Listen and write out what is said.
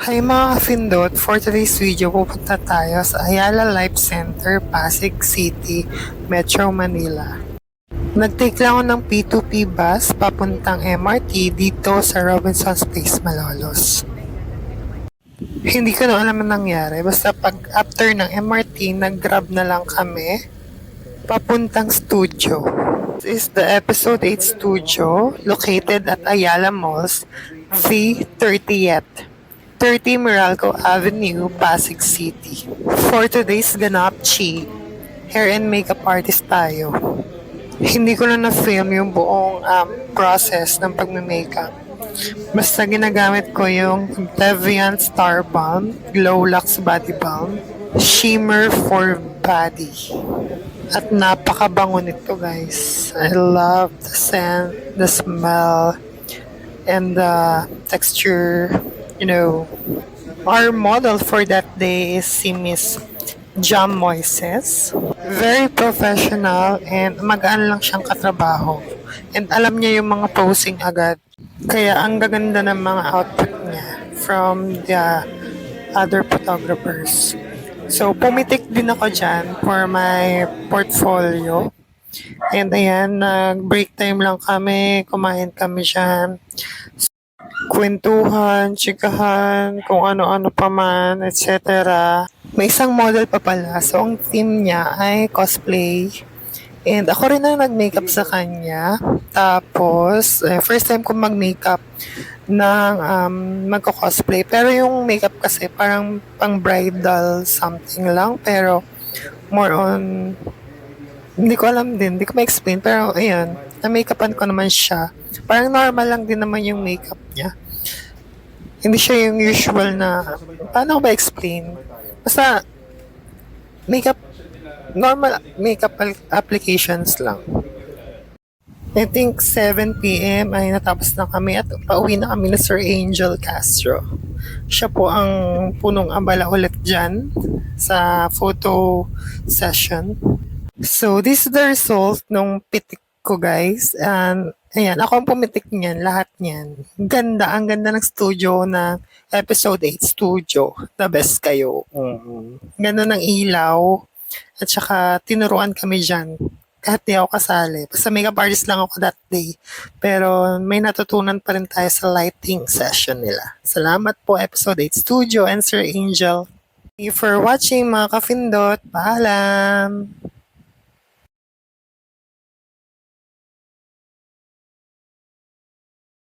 Hi mga kafindot, for today's video pupunta tayo sa Ayala Life Center, Pasig City, Metro Manila. Nag-take lang ako ng P2P bus papuntang MRT dito sa Robinson's Place, Malolos. Hindi ko na alam ang nangyari, basta pag after ng MRT, nag-grab na lang kami papuntang studio. This is the episode 8 studio located at Ayala Malls, V30th. 30 Meralco Avenue, Pasig City. For today's ganap, hair and makeup artist tayo. Hindi ko na na-film yung buong process ng pagme-makeup. Basta ginagamit ko yung Deviant Star Balm, Glow Lux Body Balm, Shimmer for Body. At napakabango nito, guys. I love the scent, the smell, and the texture. You know, our model for that day is si Miss Jam Moises. Very professional and magaan lang siyang katrabaho. And alam niya yung mga posing agad. Kaya ang gaganda ng mga outfit niya from the other photographers. So, pumitik din ako dyan for my portfolio. And ayan, nag-break time lang kami, kumain kami dyan. Kwentuhan, chikahan, kung ano-ano pa man, etc. May isang model pa pala. So, ang theme niya ay cosplay. And ako rin ang nag-makeup sa kanya. Tapos, first time ko mag-makeup ng magko-cosplay. Pero yung makeup kasi parang pang bridal something lang. Pero more on, hindi ko alam din, hindi ko ma-explain. Pero ayun, na-makeupan ko naman siya. Parang normal lang din naman yung makeup niya. Hindi siya yung usual na, paano ko ba explain? Basta, makeup, normal makeup applications lang. I think 7 p.m. ay natapos na kami at pauwi na kami na Sir Angel Castro. Siya po ang punong abala ulit dyan sa photo session. So, this is the result nung pitik ko, guys. And, ayan, ako ang pumitik niyan, lahat niyan. Ganda, ang ganda ng studio ng episode 8 studio. The best kayo. Ganda ng ilaw. At saka, tinuruan kami dyan. Kahit di ako kasali. Basta makeup artist lang ako that day. Pero, may natutunan pa rin tayo sa lighting session nila. Salamat po, episode 8 studio and Sir Angel. Thank you for watching, mga kafindot. Paalam!